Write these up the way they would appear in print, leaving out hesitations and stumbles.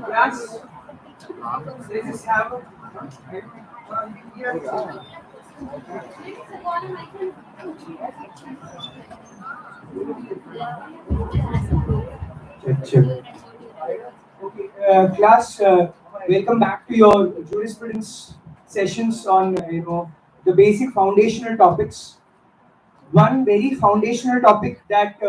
Yes. They just have a check, check. Okay, class. Welcome back to your jurisprudence sessions on the basic foundational topics. One very foundational topic that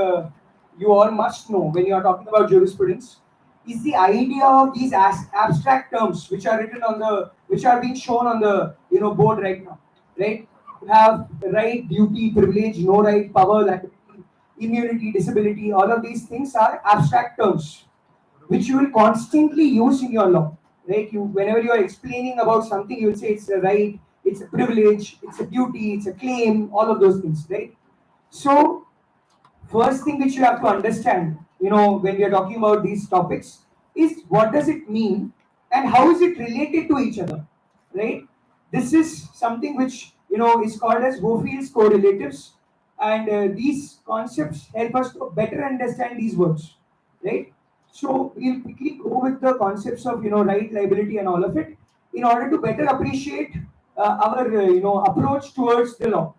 you all must know when you are talking about jurisprudence is the idea of these abstract terms which are written on the which are being shown on the board right now, right? You have right, duty, privilege, no right, power, liability, immunity, disability. All of these things are abstract terms which you will constantly use in your law, right? You, whenever you are explaining about something, you will say it's a right, it's a privilege, it's a duty, it's a claim, all of those things, right? So first thing which you have to understand, when we are talking about these topics, is what does it mean and how is it related to each other, right? This is something which is called as Hofield's correlatives, and these concepts help us to better understand these words, right? So we'll quickly go with the concepts of right, liability, and all of it in order to better appreciate our approach towards the law,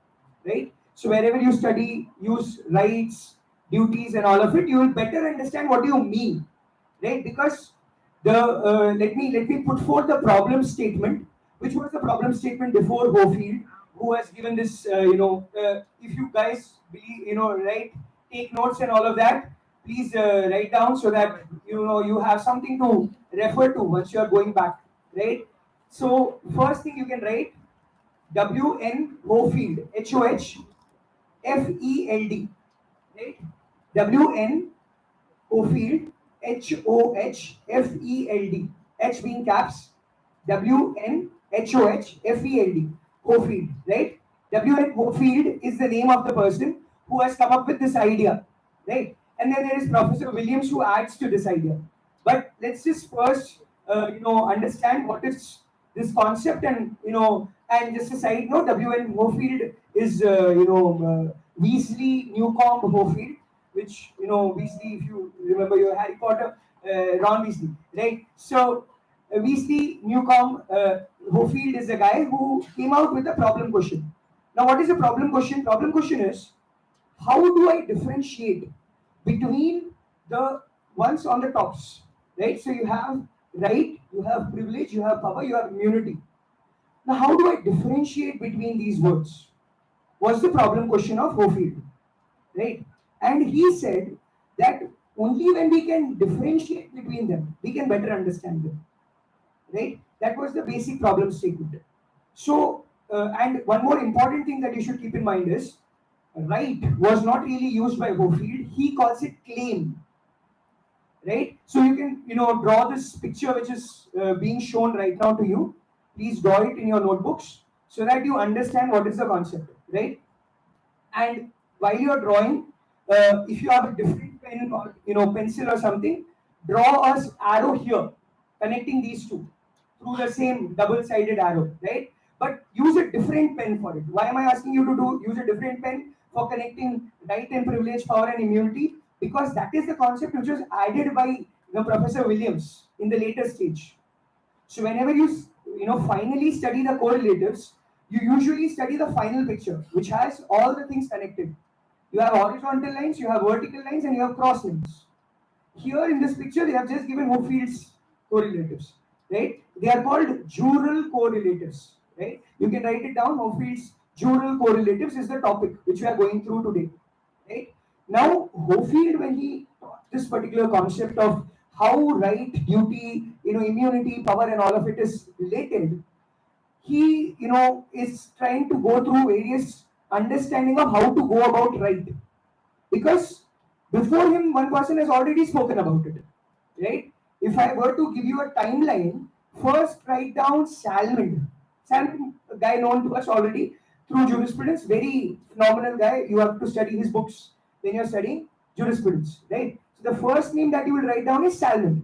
right? So wherever you study, use rights, duties, and all of it, you will better understand what you mean, right? Because the let me put forth the problem statement, which was the problem statement before Hofield, who has given this. If you guys believe, right, take notes and all of that. Please write down so that you have something to refer to once you are going back, right? So first thing you can write W.N. Hofield, Hofield, right? W.N. Hofield, Hofield, H being caps, W.N. Hofield, Hofield, right? W.N. Hofield is the name of the person who has come up with this idea, right? And then there is Professor Williams who adds to this idea. But let's just first, understand what is this concept, and just a side note, W.N. Hofield is, Weasley Newcomb Hofield, which, Weasley, if you remember your Harry Potter, Ron Weasley, right? So, Weasley Newcomb Hofield is a guy who came out with a problem question. Now, what is a problem question? Problem question is, how do I differentiate between the ones on the tops, right? So you have right, you have privilege, you have power, you have immunity. Now, how do I differentiate between these words? Was the problem question of Hofield, right? And he said that only when we can differentiate between them, we can better understand them, right? That was the basic problem statement. So, and one more important thing that you should keep in mind is right was not really used by Hofield. He calls it claim, right? So you can, draw this picture which is being shown right now to you. Please draw it in your notebooks so that you understand what is the concept, right? And while you are drawing, if you have a different pen or pencil or something, draw a arrow here connecting these two through the same double-sided arrow, right? But use a different pen for it. Why am I asking you to use a different pen for connecting right and privilege, power and immunity? Because that is the concept which was added by Professor Williams in the later stage. So whenever you finally study the correlatives, you usually study the final picture, which has all the things connected. You have horizontal lines, you have vertical lines, and you have cross lines. Here in this picture, they have just given Hofield's correlatives, right? They are called jural correlatives, right? You can write it down. Hofield's jural correlatives is the topic which we are going through today, right? Now, Hofield, when he taught this particular concept of how right, duty, immunity, power, and all of it is related, he, is trying to go through various understanding of how to go about right, because before him one person has already spoken about it, right? If I were to give you a timeline, first write down Salmond, a guy known to us already through jurisprudence, very phenomenal guy. You have to study his books when you're studying jurisprudence, right? So the first name that you will write down is Salmond,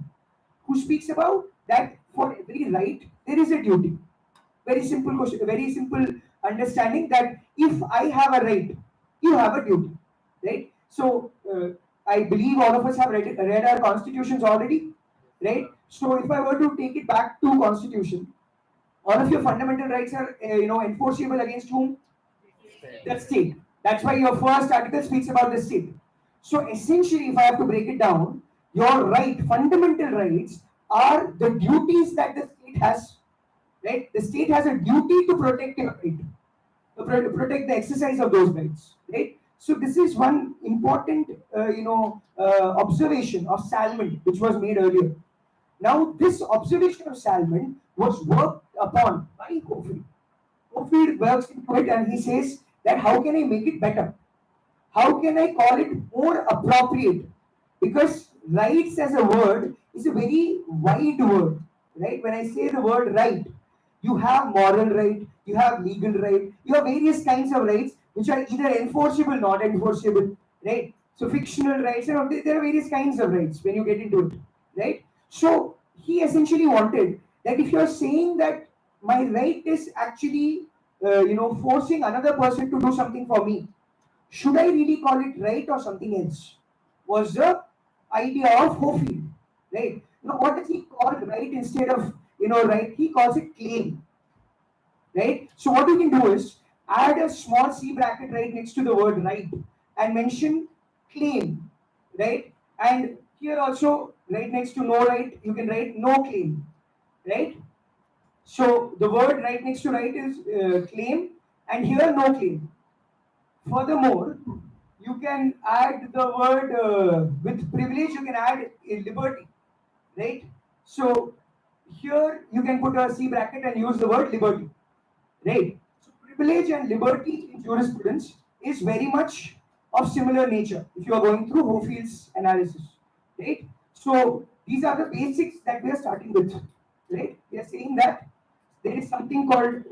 who speaks about that for every right there is a duty. Very simple question, very simple understanding that if I have a right, you have a duty, right? So I believe all of us have read our constitutions already, right? So if I were to take it back to constitution, all of your fundamental rights are enforceable against whom? The state. That's why your first article speaks about the state. So essentially, if I have to break it down, your right, fundamental rights, are the duties that the state has. Right? The state has a duty to protect your right, to protect the exercise of those rights. Right? So this is one important, observation of Salmond, which was made earlier. Now, this observation of Salmond was worked upon by Hofield. Hofield works into it and he says that how can I make it better? How can I call it more appropriate? Because rights as a word is a very wide word, right? When I say the word right, you have moral right, you have legal right, you have various kinds of rights which are either enforceable, not enforceable, right? So fictional rights, there are various kinds of rights when you get into it, right? So he essentially wanted that if you're saying that my right is actually, forcing another person to do something for me, should I really call it right or something else? Was the idea of Hofield, right? Now, what does he call right instead of right? He calls it claim, right? So what you can do is add a small C bracket right next to the word right and mention claim, right? And here also right next to no right, you can write no claim, right? So the word right next to right is claim, and here no claim. Furthermore, you can add the word with privilege, you can add a liberty, right? So here you can put a C bracket and use the word liberty, right? So privilege and liberty in jurisprudence is very much of similar nature if you are going through Hofield's analysis, right? So these are the basics that we are starting with, right? We are saying that there is something called,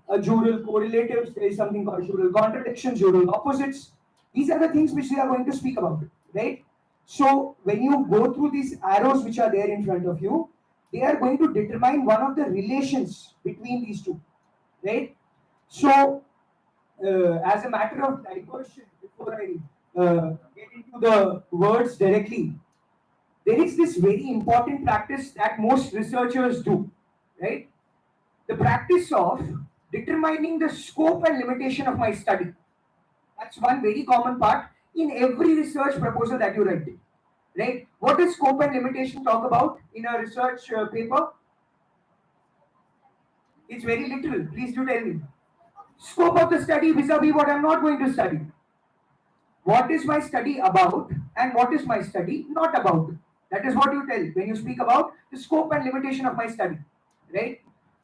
a jural correlatives, there is something called jural contradictions, jural opposites. These are the things which we are going to speak about, right? So when you go through these arrows which are there in front of you, they are going to determine one of the relations between these two, right? So, as a matter of diversion, before I get into the words directly, there is this very important practice that most researchers do, right? The practice of determining the scope and limitation of my study. That's one very common part in every research proposal that you write, right? What does scope and limitation talk about in a research paper? It's very literal. Please do tell me. Scope of the study vis-a-vis what I'm not going to study. What is my study about and what is my study not about? That is what you tell when you speak about the scope and limitation of my study, right?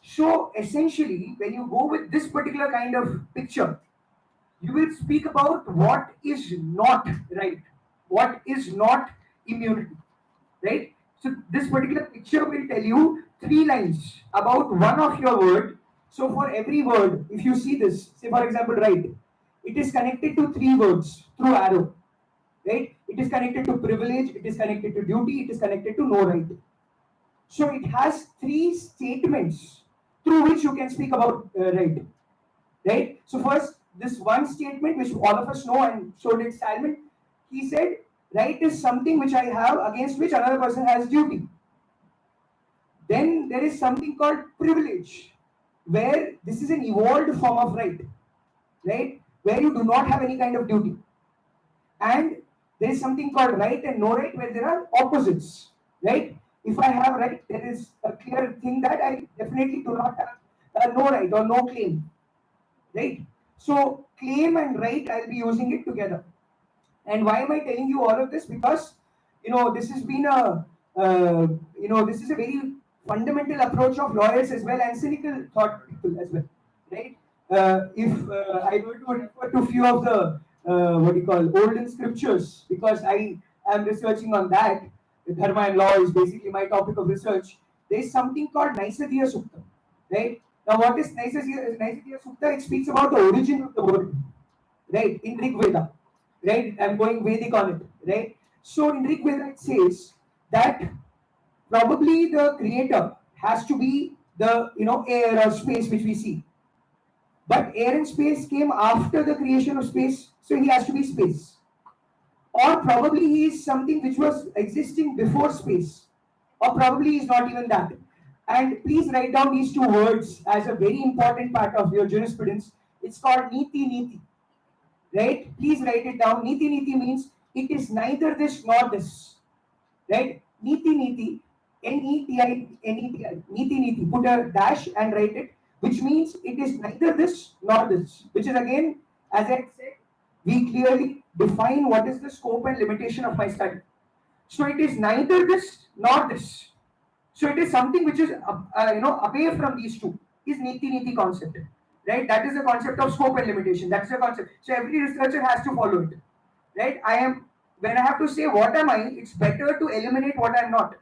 So essentially, when you go with this particular kind of picture, you will speak about what is not right, what is not immunity, right? So this particular picture will tell you 3 lines about one of your word. So for every word, if you see this, say for example, right, it is connected to 3 words through arrow, right? It is connected to privilege, it is connected to duty, it is connected to no right. So it has 3 statements through which you can speak about right, right? So first, this one statement which all of us know, and so did Salmon, he said, right is something which I have against which another person has duty. Then there is something called privilege, where this is an evolved form of right, right? Where you do not have any kind of duty. And there is something called right and no right, where there are opposites, right? If I have right, there is a clear thing that I definitely do not have no right or no claim, right? So claim and right, I'll be using it together. And why am I telling you all of this? Because this has been this is a very fundamental approach of lawyers as well and cynical thought people as well, right? If I were to refer to few of the what do you call olden scriptures, because I am researching on that. The Dharma and law is basically my topic of research. There is something called Naisadiya Sukta, right? Now, what is Naisadiya Sukta? It speaks about the origin of the word, right? In Rig Veda, right? I'm going Vedic on it, right? So in Rig Veda it says that probably the creator has to be the air or space which we see, but air and space came after the creation of space, so he has to be space, or probably he is something which was existing before space, or probably he is not even that. And please write down these two words as a very important part of your jurisprudence. It's called niti niti, right? Please write it down. Niti niti means it is neither this nor this, right? Niti niti, Neti, niti niti. Put a dash and write it, which means it is neither this nor this. Which is again, as I said, we clearly define what is the scope and limitation of my study. So it is neither this nor this. So it is something which is away from these two. Is niti niti concept, right? That is the concept of scope and limitation. That's the concept. So every researcher has to follow it, right? When I have to say what am I, it's better to eliminate what I'm not,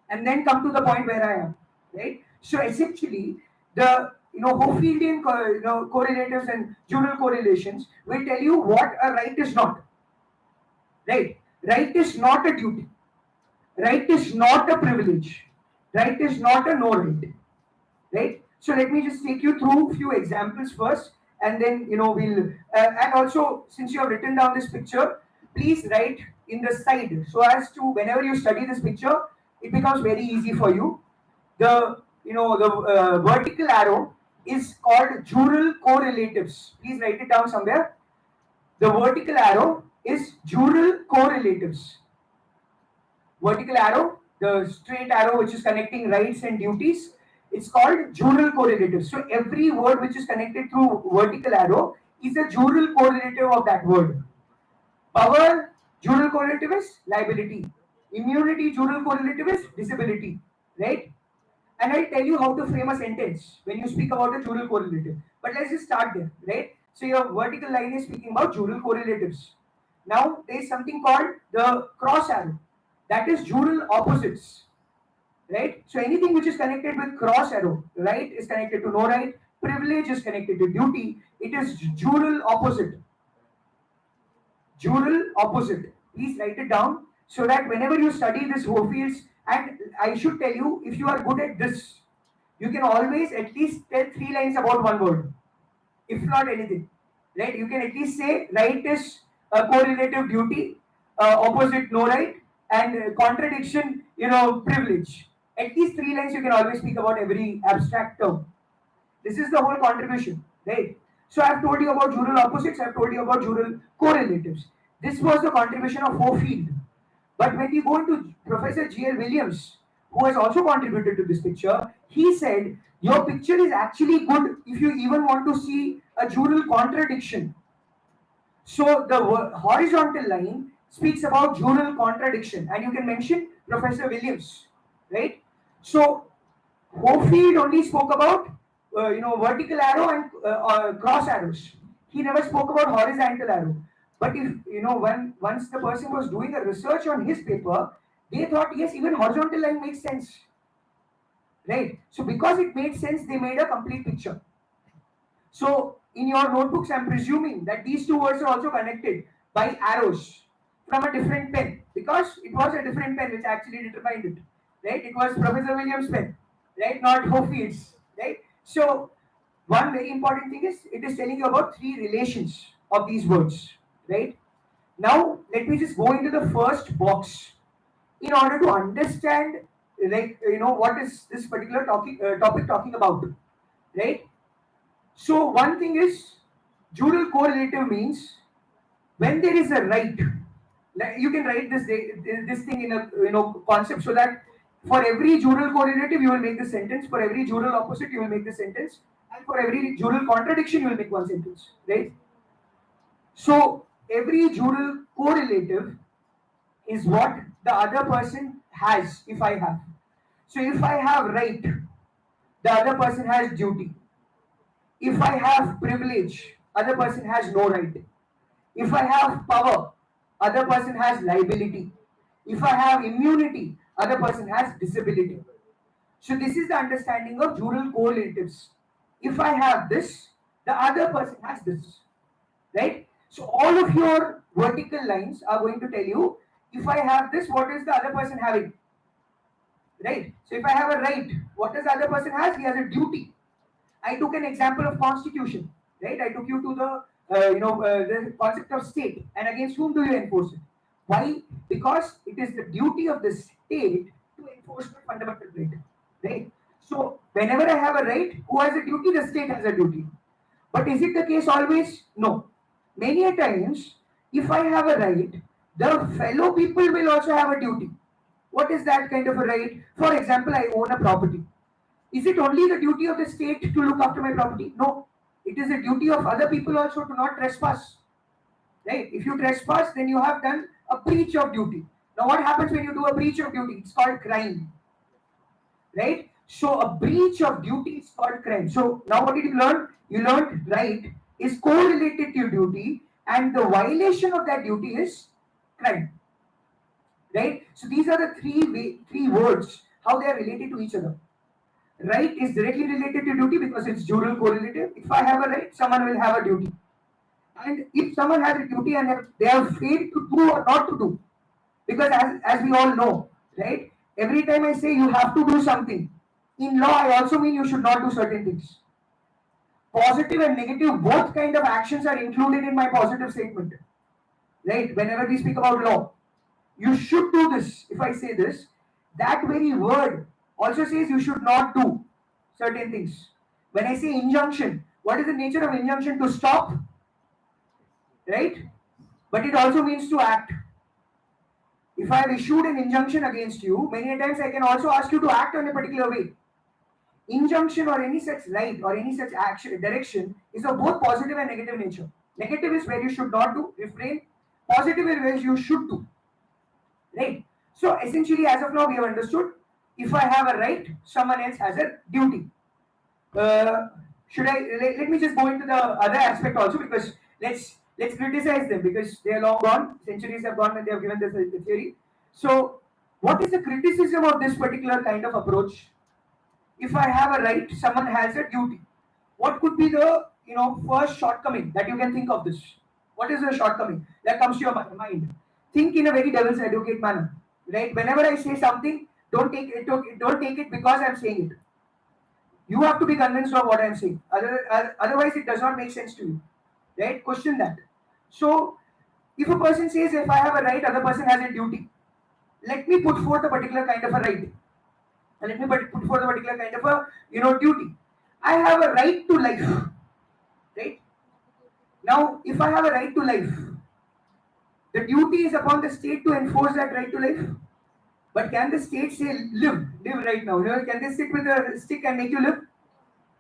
and then come to the point where I am, right? So essentially, the Hofieldian correlatives and jural correlations will tell you what a right is not, right? Right is not a duty. Right is not a privilege. Right is not a no right. Right. So let me just take you through a few examples first, and then we'll and also, since you have written down this picture, please write in the side so as to whenever you study this picture, it becomes very easy for you. The vertical arrow is called jural correlatives. Please write it down somewhere. The vertical arrow is jural correlatives. Vertical arrow, the straight arrow which is connecting rights and duties, it's called jural correlative. So every word which is connected through vertical arrow is a jural correlative of that word. Power, jural correlative is liability. Immunity, jural correlative is disability, right? And I'll tell you how to frame a sentence when you speak about a jural correlative. But let's just start there, right? So your vertical line is speaking about jural correlatives. Now there is something called the cross arrow. That is jural opposites, right? So anything which is connected with cross arrow, right, is connected to no right. Privilege is connected to duty. It is jural opposite. Jural opposite. Please write it down so that whenever you study this Hofields, and I should tell you, if you are good at this, you can always at least tell 3 lines about one word, if not anything, right? You can at least say right is a correlative duty, opposite no right, and contradiction, privilege. At least 3 lines you can always speak about every abstract term. This is the whole contribution, right? So I've told you about jural opposites, I've told you about jural correlatives. This was the contribution of Hofield. But when we go into Professor G.L. Williams, who has also contributed to this picture, he said, your picture is actually good if you even want to see a jural contradiction. So the horizontal line speaks about jural contradiction, and you can mention Professor Williams, right? So Hofield only spoke about vertical arrow and cross arrows. He never spoke about horizontal arrow. But if once the person was doing a research on his paper, they thought yes, even horizontal line makes sense, right? So because it made sense, they made a complete picture. So in your notebooks, I'm presuming that these two words are also connected by arrows from a different pen, because it was a different pen which actually determined it, right? It was Professor Williams' pen, right? Not Hofield's, right? So one very important thing is it is telling you about 3 relations of these words, right? Now let me just go into the first box in order to understand, like what is this particular topic talking about, right? So one thing is jural correlative means when there is a right, like you can write this thing in a concept so that For every jural correlative, you will make the sentence. For every jural opposite, you will make the sentence. And for every jural contradiction, you will make one sentence. Right? So every jural correlative is what the other person has if I have. So if I have right, the other person has duty. If I have privilege, other person has no right. If I have power, other person has liability. If I have immunity, other person has disability. So this is the understanding of jural correlatives. If I have this, the other person has this, right? So all of your vertical lines are going to tell you, if I have this, what is the other person having, right? So if I have a right, what does the other person has? He has a duty. I took an example of constitution, right? I took you to the concept of state, and against whom do you enforce it? Why? Because it is the duty of the state to enforce the fundamental right, right? So whenever I have a right, who has a duty? The state has a duty. But is it the case always? No. Many a times, if I have a right, the fellow people will also have a duty. What is that kind of a right? For example, I own a property. Is it only the duty of the state to look after my property? No. It is the duty of other people also to not trespass. Right? If you trespass, then you have done a breach of duty. Now, what happens when you do a breach of duty? It's called crime. Right? So, a breach of duty is called crime. So, now what did you learn? You learned right is correlated to duty, and the violation of that duty is crime. Right? So, these are the three words, how they are related to each other. Right is directly related to duty because it's jural correlative. If I have a right, someone will have a duty. And if someone has a duty and they have failed to do or not to do, because as we all know, right, every time I say you have to do something, in law I also mean you should not do certain things. Positive and negative, both kind of actions are included in my positive statement. Right? Whenever we speak about law, you should do this. If I say this, that very word also says you should not do certain things. When I say injunction, what is the nature of injunction? To stop, right? But it also means to act. If I have issued an injunction against you, many times I can also ask you to act on a particular way. Injunction or any such right or any such action direction is of both positive and negative nature. Negative is where you should not do, refrain. Positive is where you should do. Right? So essentially, as of now, we have understood if I have a right, someone else has a duty. Uh, should I let me just go into the other aspect also, because let's criticize them because they are long gone, centuries have gone and they have given this the theory. So, what is the criticism of this particular kind of approach? If I have a right, someone has a duty. What could be the first shortcoming that you can think of this? What is the shortcoming that comes to your mind? Think in a very devil's advocate manner, right? Whenever I say something, don't take it because I'm saying it. You have to be convinced of what I'm saying. Otherwise, it does not make sense to you, right? Question that. So, if a person says, if I have a right, other person has a duty. Let me put forth a particular kind of a right. And let me put forth a particular kind of a duty. I have a right to life, right? Now, if I have a right to life, the duty is upon the state to enforce that right to life. But can the state say live right now? Can they sit with a stick and make you live?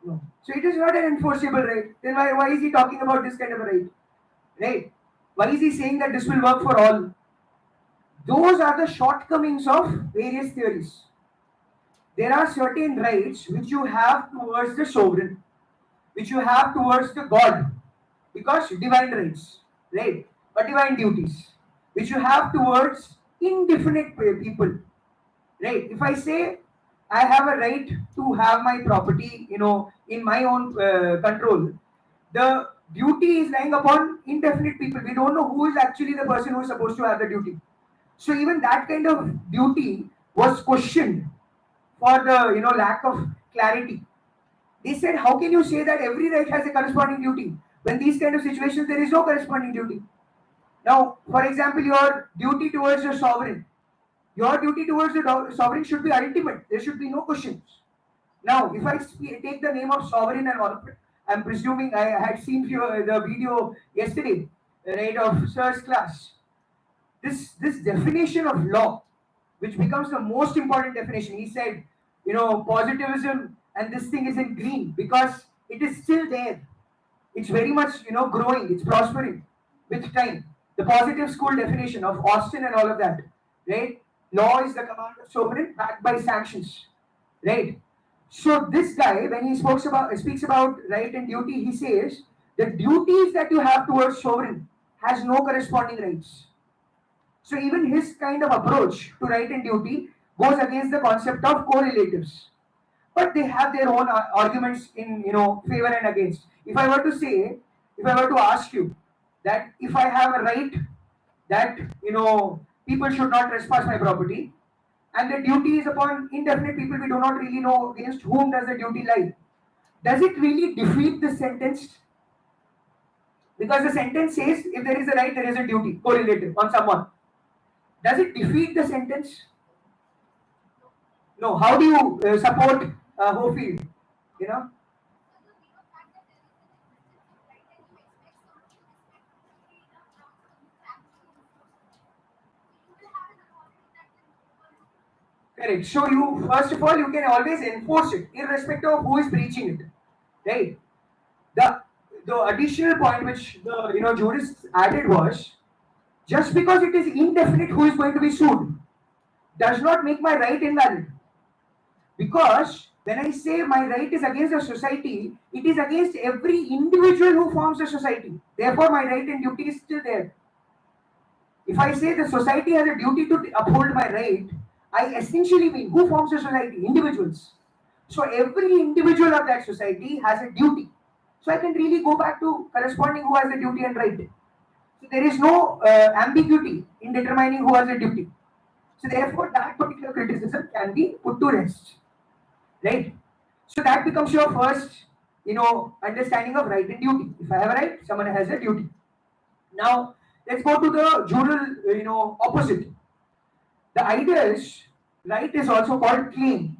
No. So it is not an enforceable right. Then why is he talking about this kind of a right? Right? Why is he saying that this will work for all? Those are the shortcomings of various theories. There are certain rights which you have towards the sovereign, which you have towards the God, because divine rights, right? Or divine duties, which you have towards indefinite people, right? If I say I have a right to have my property, in my own control, the duty is lying upon indefinite people. We don't know who is actually the person who is supposed to have the duty. So even that kind of duty was questioned for the lack of clarity. They said, how can you say that every right has a corresponding duty when these kind of situations there is no corresponding duty? Now, for example, your duty towards your sovereign, your duty towards the sovereign should be ultimate. There should be no questions. Now, if I take the name of sovereign and all, I'm presuming I had seen the video yesterday, right, of Sir's class. This definition of law, which becomes the most important definition. He said, positivism and this thing is in green because it is still there. It's very much, growing, it's prospering with time. The positive school definition of Austin and all of that, right? Law is the command of sovereign backed by sanctions, right? So this guy, when he speaks about right and duty, he says the duties that you have towards sovereign has no corresponding rights. So even his kind of approach to right and duty goes against the concept of correlatives. But they have their own arguments in favor and against. If I were to ask you that if I have a right that people should not trespass my property, and the duty is upon indefinite people, we do not really know against whom does the duty lie. Does it really defeat the sentence? Because the sentence says if there is a right, there is a duty correlative on someone. Does it defeat the sentence? No. How do you support Hofield? You know? Correct. So you first of all you can always enforce it, irrespective of who is preaching it, right? The the additional point which the jurists added was just because it is indefinite who is going to be sued does not make my right invalid. Because when I say my right is against the society, it is against every individual who forms the society. Therefore, my right and duty is still there. If I say the society has a duty to uphold my right, I essentially mean who forms the society? Individuals. So every individual of that society has a duty. So I can really go back to corresponding who has the duty and right. So there is no ambiguity in determining who has a duty. So therefore, that particular criticism can be put to rest, right? So that becomes your first, understanding of right and duty. If I have a right, someone has a duty. Now let's go to the jural, opposite. The idea is right is also called claim,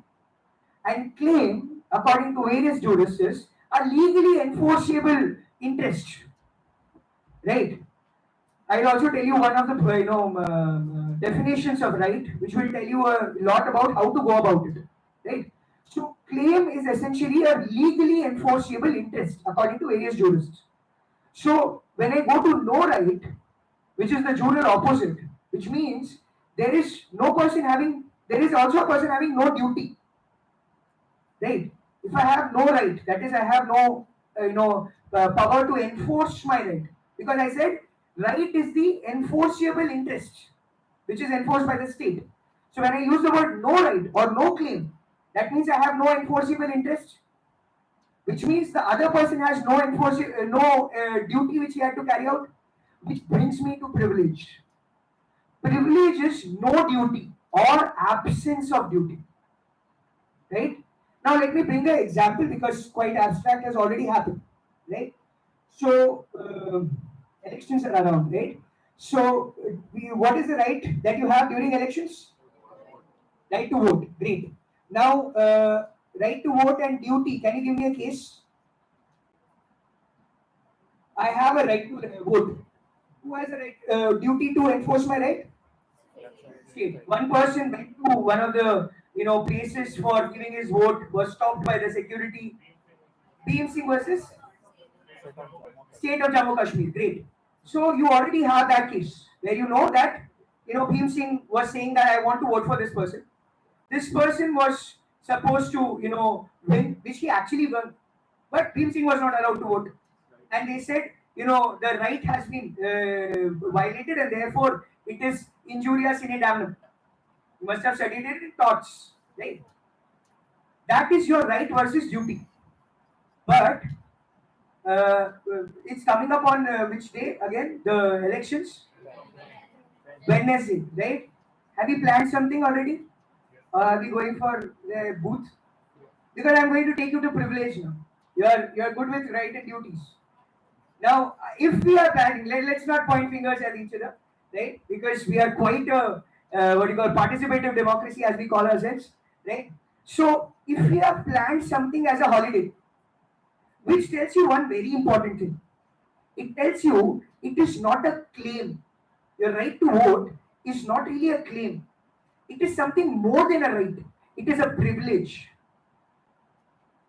and claim, according to various jurists, is a legally enforceable interest, right? I'll also tell you one of the definitions of right, which will tell you a lot about how to go about it. Right. So claim is essentially a legally enforceable interest according to various jurists. So when I go to no right, which is the jural opposite, which means there is also a person having no duty. Right. If I have no right, that is I have no power to enforce my right, because I said right is the enforceable interest which is enforced by the state. So when I use the word no right or no claim, that means I have no enforceable interest, which means the other person has no duty which he had to carry out, which brings me to privilege. Privilege is no duty or absence of duty, right? Now let me bring an example because quite abstract has already happened, right? So elections are around, right? So what is the right that you have during elections? Right to vote. Great. Now right to vote and duty. Can you give me a case? I have a right to vote. Who has a right duty to enforce my right? State. One person went to one of the places for giving his vote, was stopped by the security. Bhim Singh versus State of Jammu Kashmir. Great. So you already have that case where you know that Bhim Singh was saying that I want to vote for this person. This person was supposed to win, which he actually won, but Bhim Singh was not allowed to vote, and they said the right has been violated, and therefore it is injuria sine damnum. You must have studied it in torts, right? That is your right versus duty, but it's coming up on which day again? The elections? Wednesday, right? Have you planned something already? Are we going for the booth? Because I'm going to take you to privilege now. You're good with right and duties. Now, if we are planning, let's not point fingers at each other, right? Because we are quite a participative democracy as we call ourselves, right? So, if we have planned something as a holiday, which tells you one very important thing, it tells you it is not a claim. Your right to vote is not really a claim. It is something more than a right. It is a privilege.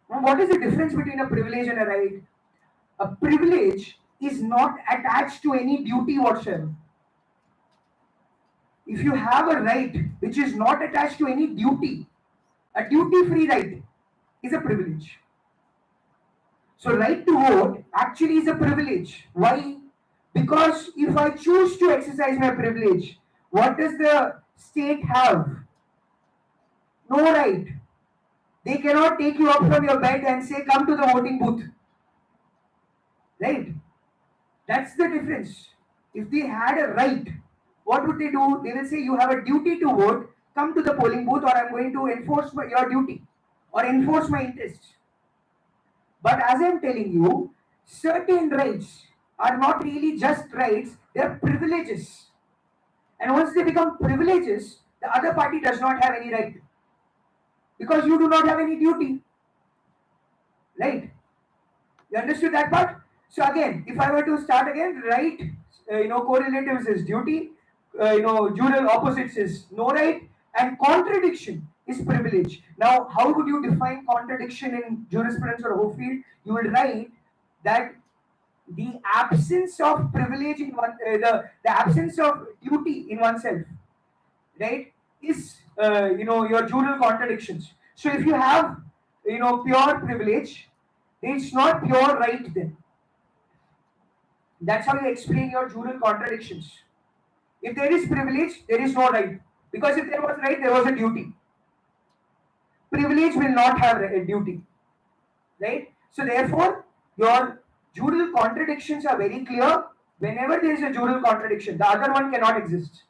Now, what is the difference between a privilege and a right? A privilege is not attached to any duty whatsoever. If you have a right which is not attached to any duty, a duty-free right is a privilege. So right to vote actually is a privilege. Why? Because if I choose to exercise my privilege, what does the state have? No right. They cannot take you up from your bed and say, come to the voting booth. Right? That's the difference. If they had a right, what would they do? They will say, you have a duty to vote, come to the polling booth, or I'm going to enforce your duty or enforce my interests. But as I'm telling you, certain rights are not really just rights, they are privileges. And once they become privileges, the other party does not have any right. Because you do not have any duty. Right? You understood that part? So again, if I were to start again, right, correlatives is duty, dual opposites is no right, and contradiction is privilege. Now, how would you define contradiction in jurisprudence or whole field? You will write that the absence of privilege in one, the absence of duty in oneself, right, is your dual contradictions. So if you have pure privilege, it's not pure right then. That's how you explain your dual contradictions. If there is privilege, there is no right. Because if there was right, there was a duty. Privilege will not have a duty. Right? So therefore, your dual contradictions are very clear. Whenever there is a dual contradiction, the other one cannot exist.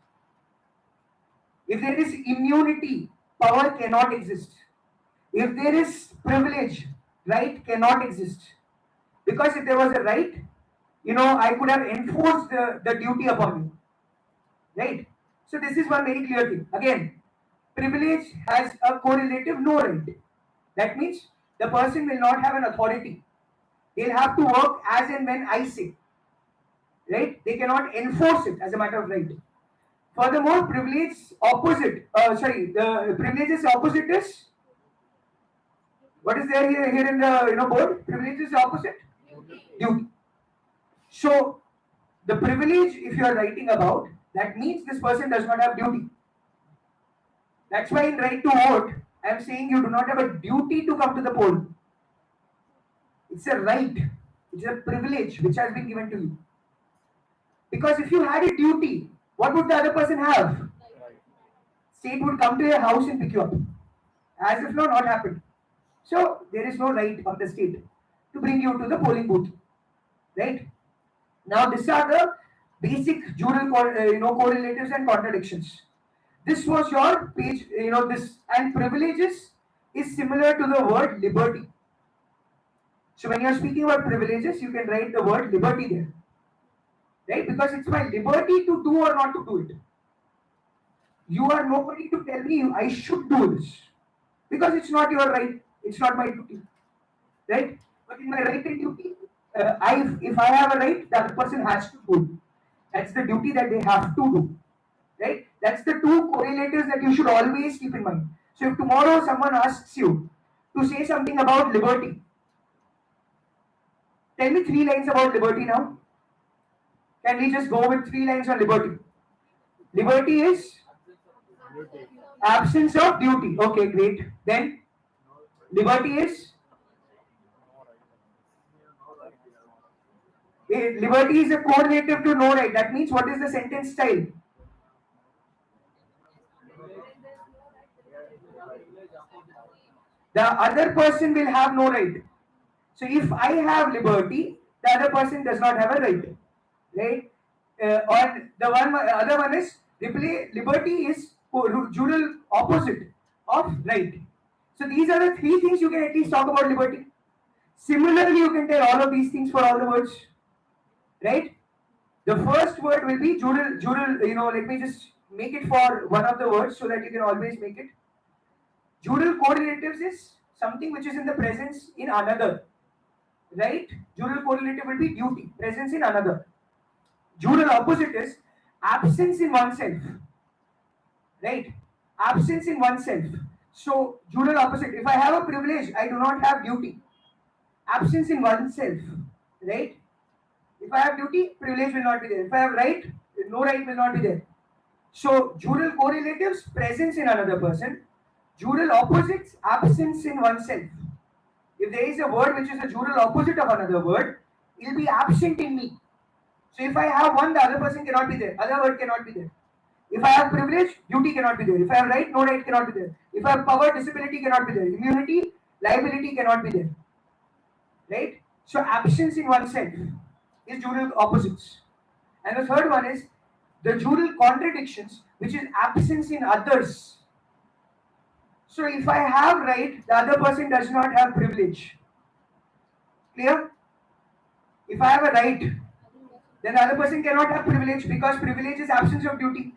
If there is immunity, power cannot exist. If there is privilege, right cannot exist. Because if there was a right, I could have enforced the duty upon you. Right? So this is one very clear thing. Again, privilege has a correlative no right. That means the person will not have an authority. They'll have to work as and when I say. Right? They cannot enforce it as a matter of right. Furthermore, the privilege's opposite is what is there here in the board? Privilege is opposite? Duty. So the privilege, if you are writing about, that means this person does not have duty. That's why in right to vote, I am saying you do not have a duty to come to the poll. It's a right. It's a privilege which has been given to you. Because if you had a duty, what would the other person have? State would come to your house and pick you up. As if not happened. So there is no right of the state to bring you to the polling booth. Right? Now these are the basic dual correlatives and contradictions. This was your page, this, and privileges is similar to the word liberty. So when you are speaking about privileges, you can write the word liberty there. Right? Because it's my liberty to do or not to do it. You are nobody to tell me I should do this. Because it's not your right, it's not my duty. Right? But in my right and duty, if I have a right, the other person has to do. That's the duty that they have to do. Right? That's the two correlators that you should always keep in mind. So if tomorrow someone asks you to say something about liberty, tell me 3 lines about liberty now. Can we just go with 3 lines on liberty? Liberty is absence of duty. Okay, great. Then liberty is liberty is a correlative to no right. That means what is the sentence style? The other person will have no right. So if I have liberty, the other person does not have a right. Right? Or the other one is liberty is dual opposite of right. So these are the 3 things you can at least talk about liberty. Similarly, you can tell all of these things for all the words. Right? The first word will be dual, let me just make it for one of the words so that you can always make it. Dual correlatives is something which is in the presence in another. Right? Dual correlative will be duty, presence in another. Dual opposite is absence in oneself. Right? Absence in oneself. So, jural opposite. If I have a privilege, I do not have duty. Absence in oneself, right? If I have duty, privilege will not be there. If I have right, no right will not be there. So, jural correlatives, presence in another person. Jural opposites, absence in oneself. If there is a word which is a jural opposite of another word, it will be absent in me. So if I have one, the other person cannot be there. Other word cannot be there. If I have privilege, duty cannot be there. If I have right, no right cannot be there. If I have power, disability cannot be there. Immunity, liability cannot be there. Right? So absence in oneself is jural opposites. And the third one is the jural contradictions, which is absence in others. So if I have right, the other person does not have privilege. Clear? If I have a right, then the other person cannot have privilege because privilege is absence of duty.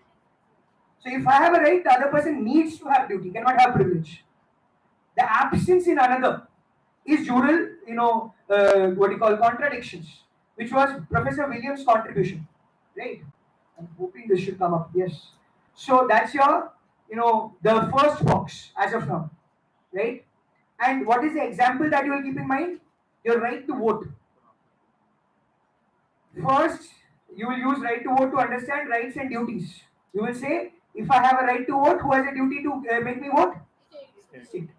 So if I have a right, the other person needs to have duty, cannot have privilege. The absence in another is jural, what do you call contradictions, which was Professor Williams' contribution, right? I'm hoping this should come up. Yes. So that's your, the first box as of now, right? And what is the example that you will keep in mind? Your right to vote. First, you will use right to vote to understand rights and duties. You will say, if I have a right to vote, who has a duty to make me vote? State.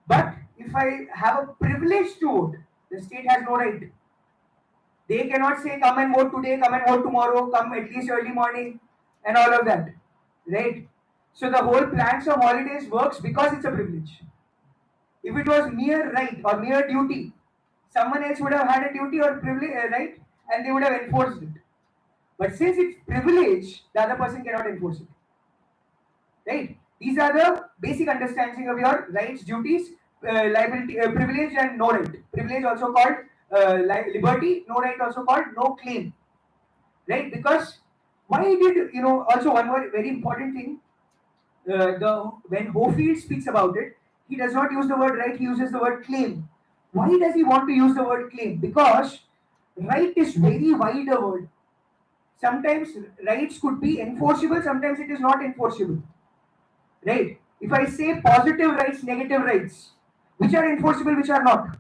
But if I have a privilege to vote, the state has no right. They cannot say, come and vote today, come and vote tomorrow, come at least early morning, and all of that. Right? So the whole plans of holidays works because it's a privilege. If it was mere right or mere duty, someone else would have had a duty or privilege, right, and they would have enforced it. But since it's privilege, the other person cannot enforce it. Right? These are the basic understanding of your rights, duties, liability, privilege, and no right. Privilege also called liberty, no right also called no claim. Right? Because why did also one more very important thing, when Hofield speaks about it, he does not use the word right, he uses the word claim. Why does he want to use the word claim? Because right is very wide a word. Sometimes rights could be enforceable, sometimes it is not enforceable. Right? If I say positive rights, negative rights, which are enforceable, which are not?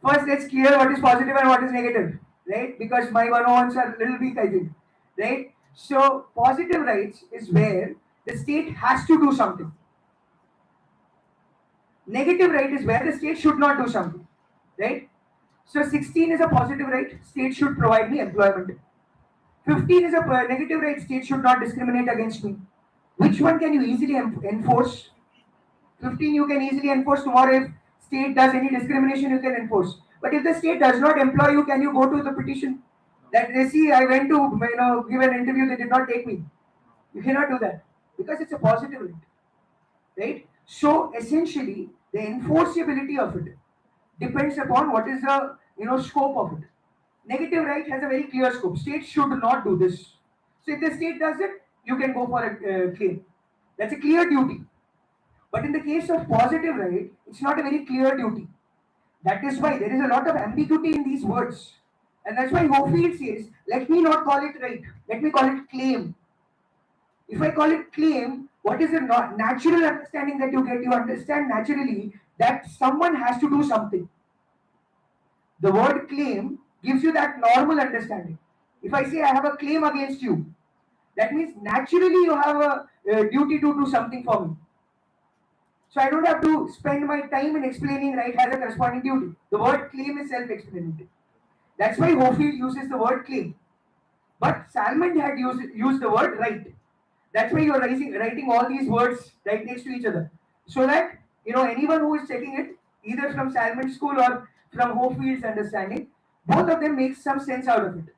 First, let's clear what is positive and what is negative, right? Because my 101s are a little weak, I think, right? So, positive rights is where the state has to do something. Negative right is where the state should not do something, right? So, 16 is a positive right, state should provide me employment. 15 is a negative right, state should not discriminate against me. Which one can you easily enforce? 15 you can easily enforce. Tomorrow if state does any discrimination, you can enforce. But if the state does not employ you, can you go to the petition? That they see I went to give an interview, they did not take me. You cannot do that because it's a positive right. Right? So essentially the enforceability of it depends upon what is the scope of it. Negative right has a very clear scope. State should not do this. So if the state does it, you can go for a claim. That's a clear duty. But in the case of positive right, it's not a very clear duty. That is why there is a lot of ambiguity in these words. And that's why Hofield says, let me not call it right, let me call it claim. If I call it claim, what is the natural understanding that you get? You understand naturally that someone has to do something. The word claim gives you that normal understanding. If I say I have a claim against you, that means naturally you have a duty to do something for me. So I don't have to spend my time in explaining right has a corresponding duty. The word claim is self-explanatory. That's why Hofield uses the word claim. But Salmond had used the word right. That's why you're writing all these words right next to each other. So that anyone who is checking it, either from Salmond school or from Hofield's understanding, both of them make some sense out of it.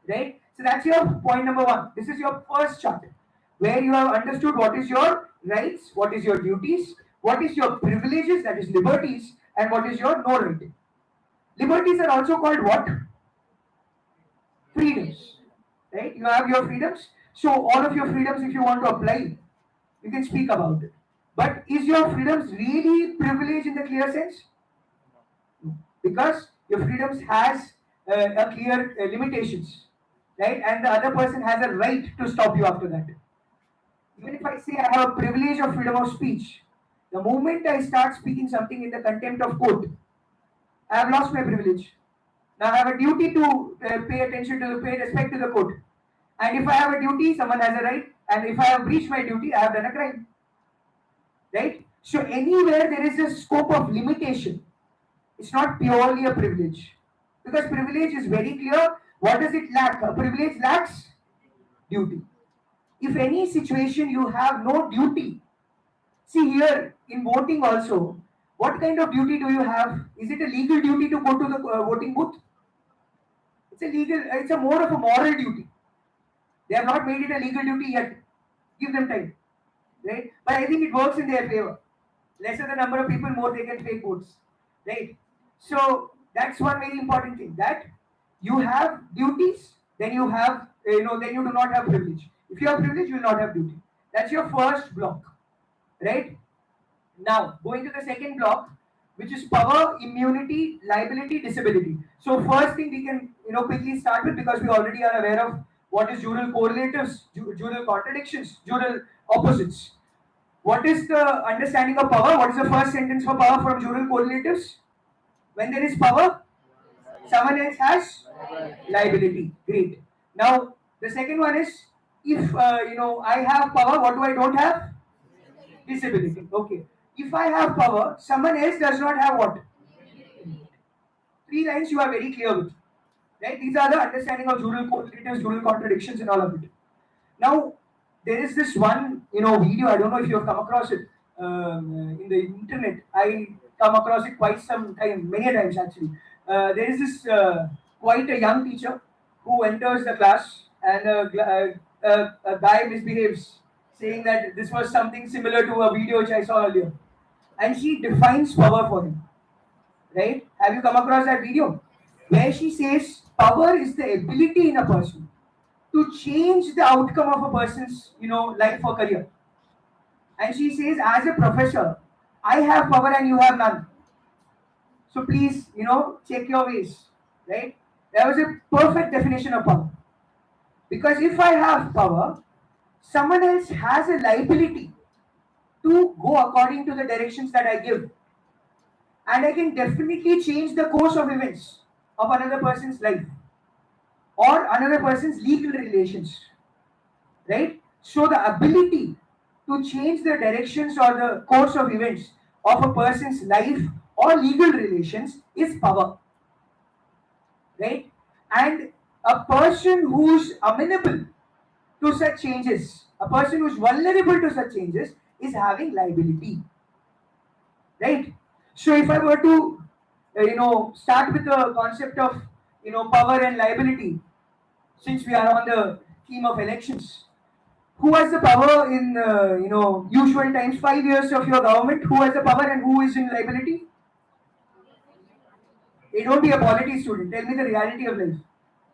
Right? So that's your point number one. This is your first chart, where you have understood what is your rights, what is your duties, what is your privileges, that is liberties, and what is your no right. Liberties are also called what? Freedoms. Right? You have your freedoms. So all of your freedoms, if you want to apply, you can speak about it. But is your freedoms really privilege in the clear sense? No. Because your freedoms has a clear limitations. right? And the other person has a right to stop you after that. Even if I say I have a privilege of freedom of speech, the moment I start speaking something in the contempt of court, I have lost my privilege. Now I have a duty to pay attention to pay respect to the court. And if I have a duty, someone has a right. And if I have breached my duty, I have done a crime. Right? So anywhere there is a scope of limitation, it's not purely a privilege. Because privilege is very clear. What does it lack? A privilege lacks duty. If any situation you have no duty, see here in voting also, what kind of duty do you have? Is it a legal duty to go to the voting booth? It's a legal, it's a more of a moral duty. They have not made it a legal duty yet. Give them time, right? But I think it works in their favor. Lesser the number of people, more they can fake votes, right? So that's one very important thing, that you have duties, then you have, then you do not have privilege. If you have privilege, you will not have duty. That's your first block, right? Now, going to the second block, which is power, immunity, liability, disability. So first thing we can, quickly start with, because we already are aware of what is jural correlatives, jural contradictions, jural opposites. What is the understanding of power? What is the first sentence for power from jural correlatives? When there is power, someone else has liability. Great. Now, the second one is, if I have power, what do I don't have? Disability. Okay. If I have power, someone else does not have what? Three lines you are very clear with. Right? These are the understanding of jural correlatives, jural contradictions, and all of it. Now, there is this one, video. I don't know if you have come across it in the internet. I come across it quite some time, many times actually. There is this quite a young teacher who enters the class, and a guy misbehaves, saying that this was something similar to a video which I saw earlier, and she defines power for him. Right? Have you come across that video? Where she says power is the ability in a person to change the outcome of a person's life or career. And she says, as a professor, I have power and you have none, so please check your ways. Right? That was a perfect definition of power. Because if I have power, someone else has a liability to go according to the directions that I give, and I can definitely change the course of events of another person's life or another person's legal relations. Right? So the ability to change the directions or the course of events of a person's life or legal relations is power. Right? And a person who's amenable to such changes, a person who's vulnerable to such changes, is having liability. Right? So if I were to, start with the concept of, power and liability, since we are on the theme of elections, who has the power in usual times, 5 years of your government? Who has the power and who is in liability? Hey, don't be a polity student. Tell me the reality of life.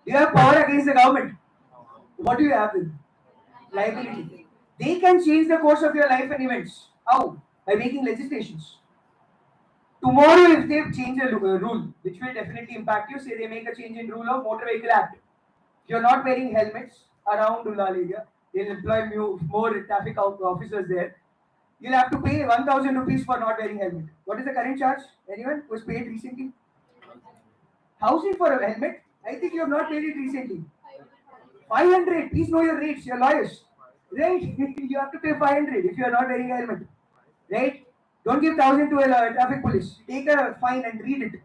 Do you have power against the government? What do you have then? Liability. They can change the course of your life and events. How? By making legislations. Tomorrow, if they change a rule, which will definitely impact you, say they make a change in rule of Motor Vehicle Act. If you're not wearing helmets around Ulal area, they'll employ more traffic officers there. You'll have to pay 1,000 rupees for not wearing helmet. What is the current charge? Anyone who was paid recently? 1,000 for a helmet? I think you have not paid it recently. 500. Please know your rates. You're lawyers, right? You have to pay 500 if you are not wearing a helmet, right? Don't give 1,000 to a traffic police. Take a fine and read it.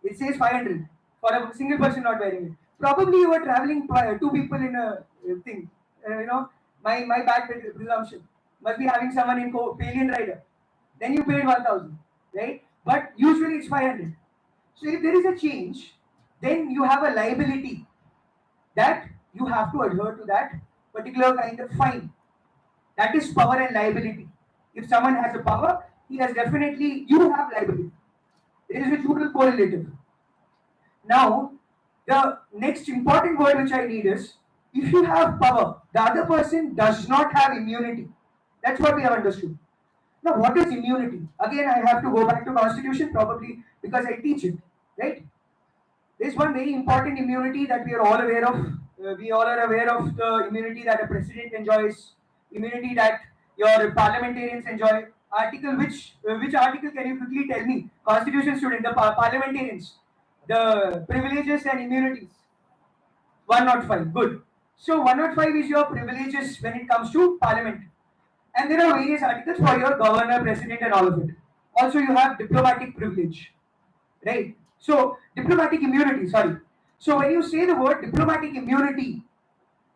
It says 500 for a single person not wearing it. Probably you were traveling two people in a thing. My bad presumption. Must be having someone in alien rider. Then you paid 1,000, right? But usually it's 500. So if there is a change, then you have a liability that you have to adhere to that particular kind of fine. That is power and liability. If someone has a power, he has definitely, you have liability. There is a jural correlative. Now, the next important word which I need is, if you have power, the other person does not have immunity. That's what we have understood. Now, what is immunity? Again, I have to go back to Constitution, probably because I teach it, right? There's one very important immunity that we are all aware of. we all are aware of the immunity that a president enjoys, immunity that your parliamentarians enjoy. Article which article can you quickly tell me? Constitution student, the parliamentarians, the privileges and immunities. 105. Good. So 105 is your privileges when it comes to parliament, and there are various articles for your governor, president, and all of it. Also, you have diplomatic privilege, right? So diplomatic immunity. Sorry. So when you say the word diplomatic immunity,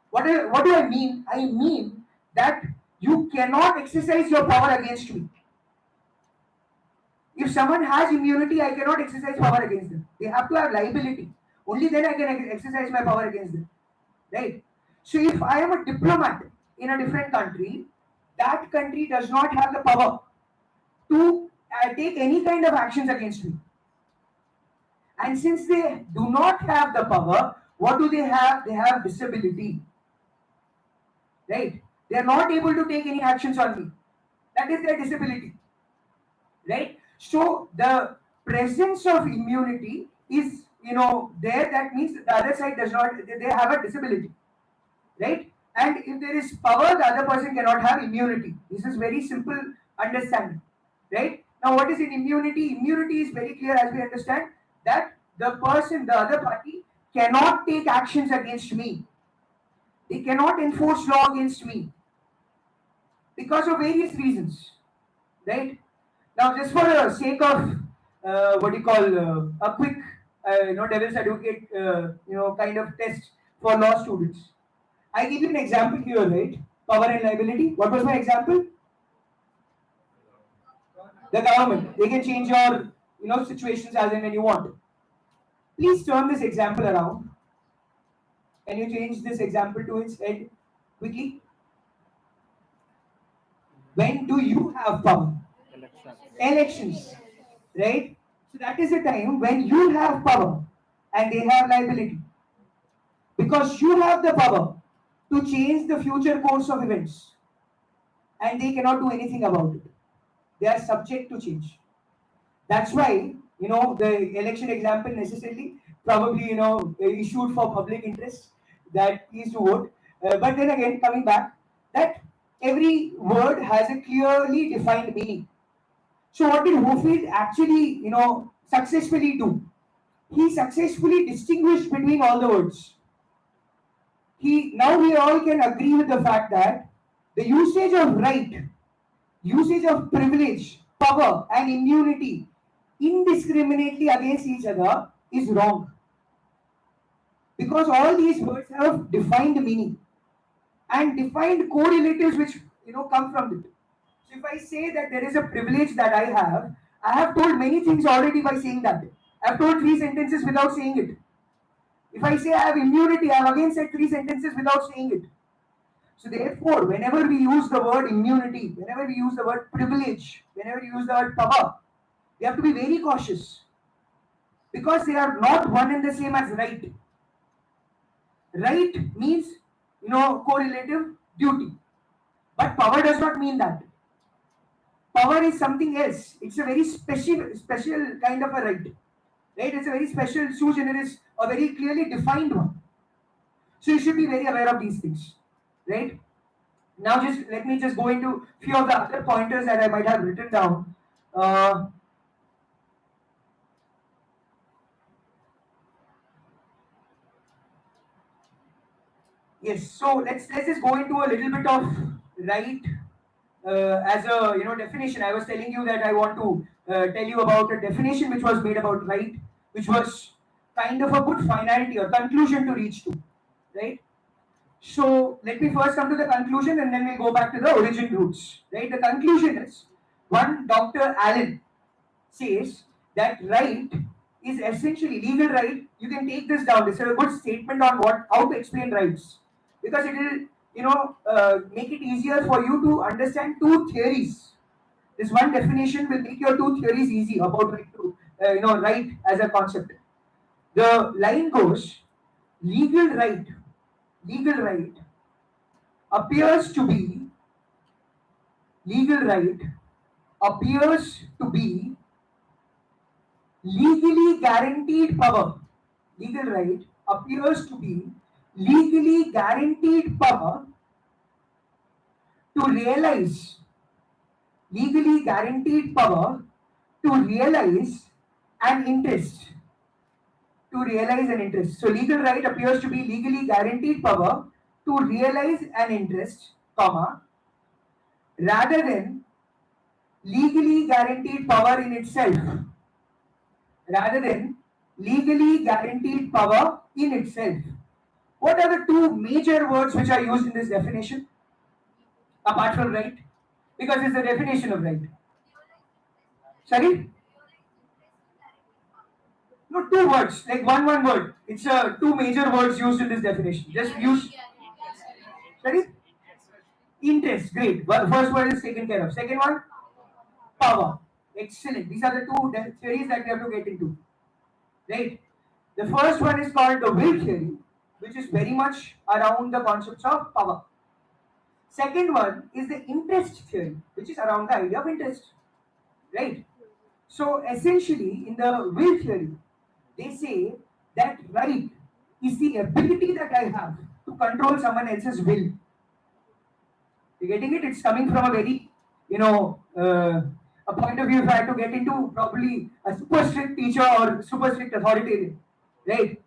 what do I mean? I mean that you cannot exercise your power against me. If someone has immunity, I cannot exercise power against them. They have to have liability. Only then I can exercise my power against them. Right? So if I am a diplomat in a different country, that country does not have the power to take any kind of actions against me. And since they do not have the power, what do they have? They have disability. Right? They are not able to take any actions on me. That is their disability. Right? So the presence of immunity is, there. That means the other side does not. They have a disability, right? And if there is power, the other person cannot have immunity. This is very simple understanding, right? Now, what is in immunity? Immunity is very clear, as we understand, that the person, the other party, cannot take actions against me. They cannot enforce law against me because of various reasons, right? Now, just for the sake of what do you call a quick, devil's advocate, kind of test for law students, I give you an example here, right? Power and liability. What was my example? The government. They can change your, situations as and when you want. Please turn this example around. Can you change this example to its head quickly? When do you have power? Elections, right? So that is the time when you have power and they have liability. Because you have the power to change the future course of events and they cannot do anything about it. They are subject to change. That's why, the election example necessarily probably, issued for public interest that please to vote. But then again, coming back, that every word has a clearly defined meaning. So what did Hofield actually, successfully do? He successfully distinguished between all the words. Now we all can agree with the fact that the usage of right, usage of privilege, power, and immunity indiscriminately against each other is wrong. Because all these words have defined meaning and defined correlatives which come from it. So if I say that there is a privilege that I have told many things already by saying that. I have told 3 sentences without saying it. If I say I have immunity, I have again said 3 sentences without saying it. So therefore, whenever we use the word immunity, whenever we use the word privilege, whenever we use the word power, we have to be very cautious because they are not one and the same as right. Right means, correlative duty, but power does not mean that. Power is something else. It's a very special kind of a right. Right? It's a very special sui generis, a very clearly defined one. So you should be very aware of these things, right? Now, just let me just go into few of the other pointers that I might have written down. Yes, so let's just go into a little bit of right as a definition. I was telling you that I want to tell you about a definition which was made about right, which was kind of a good finality or conclusion to reach to, right? So let me first come to the conclusion and then we'll go back to the origin roots. Right? The conclusion is one Dr. Allen says that right is essentially legal right. You can take this down. This is a good statement on how to explain rights because it will make it easier for you to understand two theories. This one definition will make your two theories easy about right to right as a concept. The line goes legal right appears to be legal right appears to be legally guaranteed power. Legal right appears to be legally guaranteed power to realize, legally guaranteed power to realize an interest. To realize an interest. So legal right appears to be legally guaranteed power to realize an interest, comma, rather than legally guaranteed power in itself. Rather than legally guaranteed power in itself. What are the two major words which are used in this definition? Apart from right? Because it's the definition of right. Sorry? No, two words, like one word. It's two major words used in this definition. Just use. Sorry? Interest, great. Well, first word is taken care of. Second one, power. Excellent. These are the two theories that we have to get into. Right? The first one is called the will theory, which is very much around the concepts of power. Second one is the interest theory, which is around the idea of interest. Right? So essentially, in the will theory, they say that right is the ability that I have to control someone else's will. You're getting it? It's coming from a very, a point of view. If I had to get into probably a super strict teacher or super strict authoritarian, right?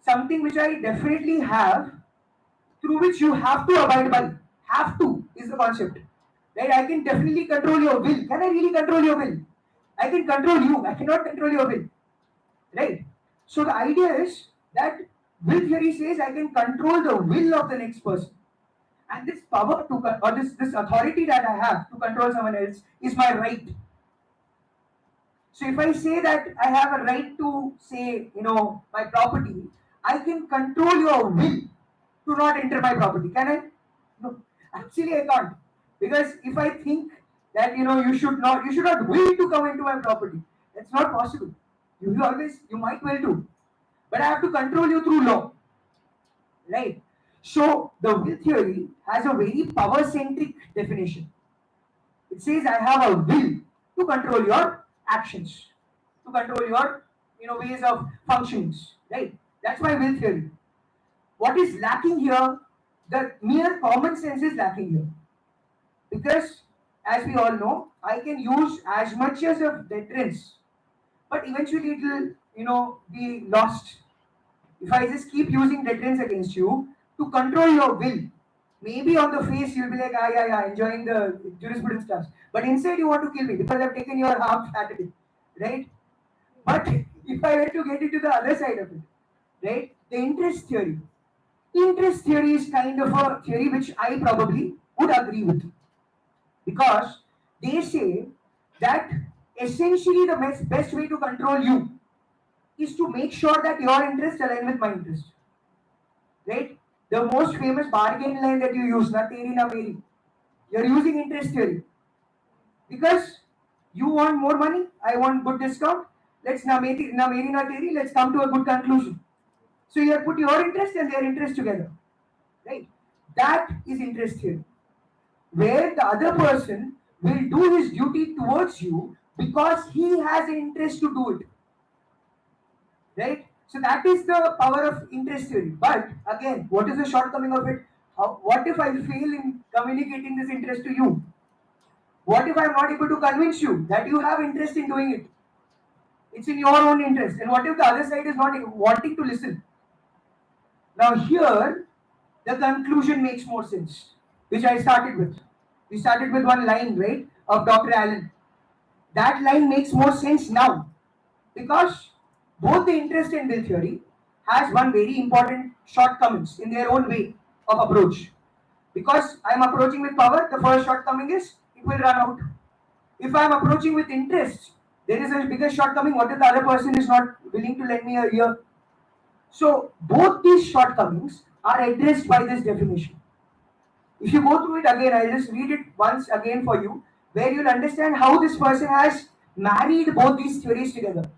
Something which I definitely have, through which you have to abide by. Have to is the concept, right? I can definitely control your will. Can I really control your will? I can control you. I cannot control your will, right? So the idea is that will theory says I can control the will of the next person. And this power to, or this authority that I have to control someone else is my right. So if I say that I have a right to say, my property, I can control your will to not enter my property. Can I? No, actually I can't. Because if I think that you should not will to come into my property, that's not possible. You might will do, but I have to control you through law, right? So the will theory has a very power-centric definition. It says I have a will to control your actions, to control your ways of functionings, right? That's my will theory. What is lacking here? The mere common sense is lacking here. Because as we all know, I can use as much as a deterrence, but eventually it will, be lost. If I just keep using deterrence against you to control your will, maybe on the face you'll be like, yeah, enjoying the jurisprudence class. But inside you want to kill me because I've taken your half Saturday, right? But if I were to get into the other side of it, right? The interest theory. Interest theory is kind of a theory which I probably would agree with. Because they say that essentially the best way to control you is to make sure that your interests align with my interest. Right? The most famous bargain line that you use, na teri na meri. You're using interest theory. Because you want more money, I want good discount. Let's na meri na teri, let's come to a good conclusion. So you have put your interest and their interest together. Right? That is interest theory. Where the other person will do his duty towards you because he has an interest to do it. Right? So that is the power of interest theory. But again, what is the shortcoming of it? What if I fail in communicating this interest to you? What if I am not able to convince you that you have interest in doing it? It's in your own interest. And what if the other side is not wanting to listen? Now here, the conclusion makes more sense, which I started with. We started with one line, right, of Dr. Allen. That line makes more sense now because both the interest and will theory has one very important shortcomings in their own way of approach. Because I am approaching with power, the first shortcoming is it will run out. If I am approaching with interest, there is a bigger shortcoming. What if the other person is not willing to lend me a ear? So both these shortcomings are addressed by this definition. If you go through it again, I'll just read it once again for you, where you'll understand how this person has married both these theories together.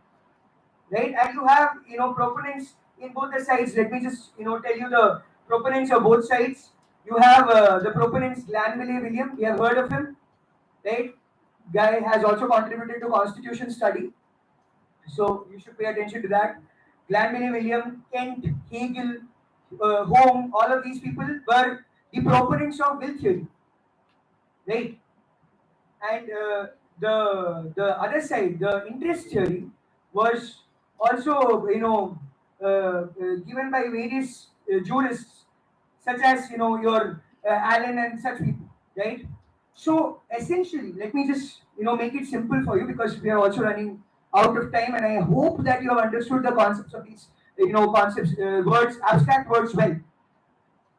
Right? And you have, proponents in both the sides. Let me just, tell you the proponents of both sides. You have the proponents, Glanville William. You have heard of him, right? Guy has also contributed to Constitution study. So you should pay attention to that. Glanville William, Kent, Hegel, Home, all of these people were the proponents of will theory, right? And the other side, the interest theory, was also given by various jurists, such as your Allen and such people, right? So essentially, let me just make it simple for you, because we are also running out of time, and I hope that you have understood the concepts of these concepts, words, abstract words well.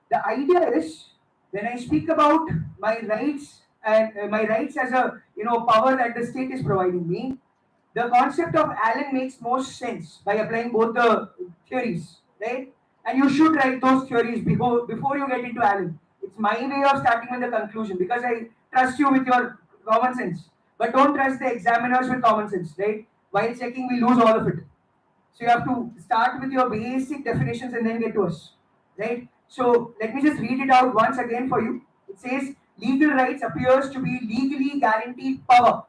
The idea is, when I speak about my rights and my rights as a power that the state is providing me, the concept of Allen makes most sense by applying both the theories, right? And you should write those theories before you get into Allen. It's my way of starting with the conclusion, because I trust you with your common sense, but don't trust the examiners with common sense, right? While checking, we lose all of it. So you have to start with your basic definitions and then get to us, right? So let me just read it out once again for you. It says legal rights appears to be legally guaranteed power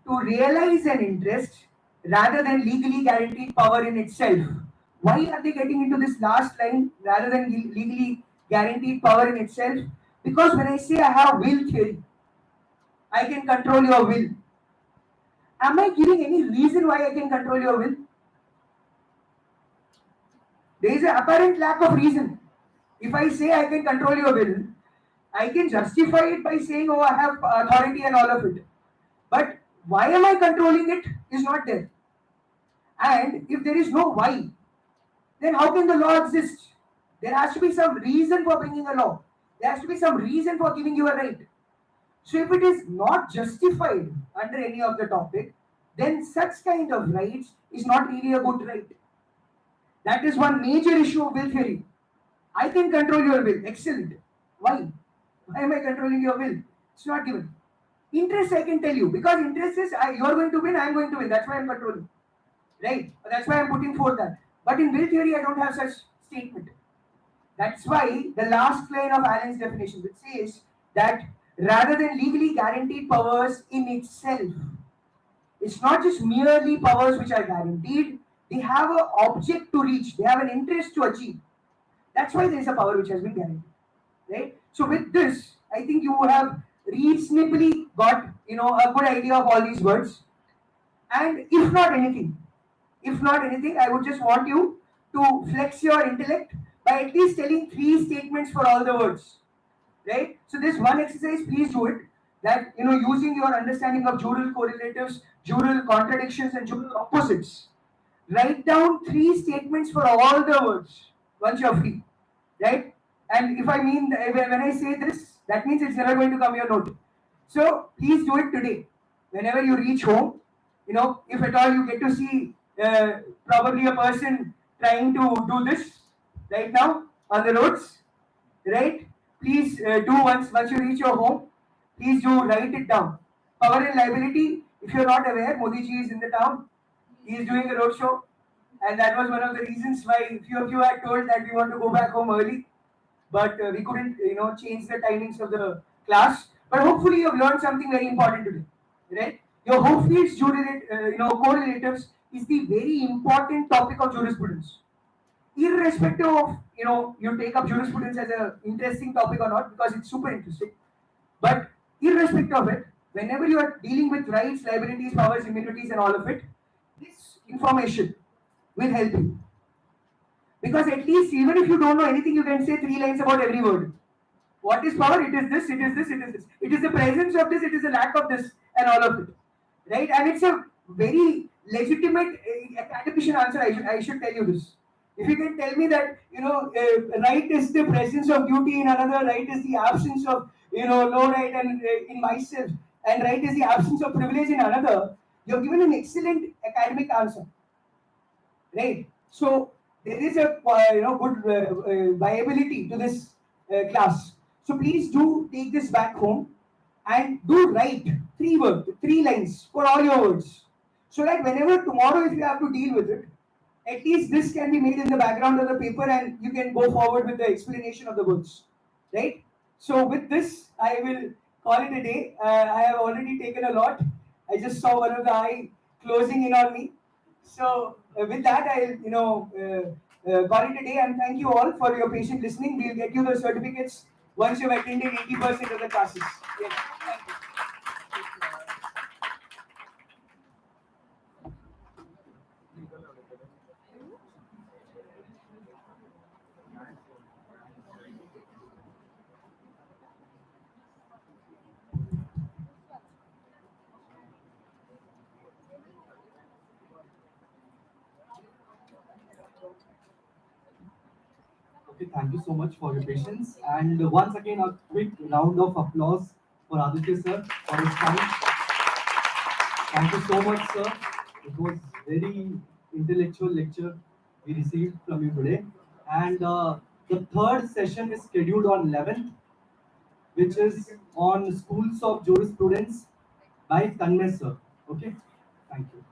to realize an interest rather than legally guaranteed power in itself. Why are they getting into this last line, rather than legally guaranteed power in itself? Because when I say I have will theory, I can control your will. Am I giving any reason why I can control your will? There is an apparent lack of reason. If I say I can control your will, I can justify it by saying, oh, I have authority and all of it. But why am I controlling it is not there. And if there is no why, then how can the law exist? There has to be some reason for bringing a law. There has to be some reason for giving you a right. So if it is not justified under any of the topic, then such kind of rights is not really a good right. That is one major issue of will theory. I can control your will. Excellent. Why? Why am I controlling your will? It's not given. Interest, I can tell you, because interest is you are going to win, I am going to win. That's why I'm controlling. Right? That's why I'm putting forth that. But in will theory, I don't have such statement. That's why the last line of Allen's definition, which says that rather than legally guaranteed powers in itself, it's not just merely powers which are guaranteed, they have an object to reach, they have an interest to achieve. That's why there is a power which has been guaranteed, right? So with this, I think you have reasonably got a good idea of all these words. And if not anything, I would just want you to flex your intellect by at least telling 3 statements for all the words, right? So this one exercise, please do it. That using your understanding of jural correlatives, jural contradictions, and jural opposites, write down 3 statements for all the words once you're free, right? And if I mean, when I say this, that means it's never going to come your note. So please do it today. Whenever you reach home, if at all you get to see probably a person trying to do this right now on the roads, right? Please do once you reach your home. Please do write it down. Power and liability. If you're not aware, Modi ji is in the town. He is doing a road show, and that was one of the reasons why few of you had told that we want to go back home early, but we couldn't, change the timings of the class. But hopefully, you have learned something very important today, right? Your Hoffields correlatives is the very important topic of jurisprudence, irrespective of you take up jurisprudence as an interesting topic or not, because it's super interesting. But irrespective of it, whenever you are dealing with rights, liabilities, powers, immunities, and all of it, this information will help you. Because at least even if you don't know anything, you can say 3 lines about every word. What is power? It is this, it is this, it is this. It is the presence of this, it is the lack of this, and all of it. Right? And it's a very legitimate academician answer. I should tell you this. If you can tell me that, right is the presence of duty in another, right is the absence of, no right and in myself, and right is the absence of privilege in another, you have given an excellent academic answer. Right? So there is a good viability to this class. So please do take this back home and do write 3 lines for all your words, so that whenever tomorrow if you have to deal with it, at least this can be made in the background of the paper and you can go forward with the explanation of the words, right? So with this, I will call it a day. I have already taken a lot. I just saw one of the eye closing in on me. So with that, I'll call it a day, and thank you all for your patient listening. We'll get you the certificates once you've attended 80% of the classes. Yes, thank you. Okay, thank you so much for your patience. And once again, a quick round of applause for Aditya sir for his time. Thank you so much, sir. It was very intellectual lecture we received from you today. And the third session is scheduled on 11th, which is on Schools of Jurisprudence by Tanmay sir. Okay, thank you.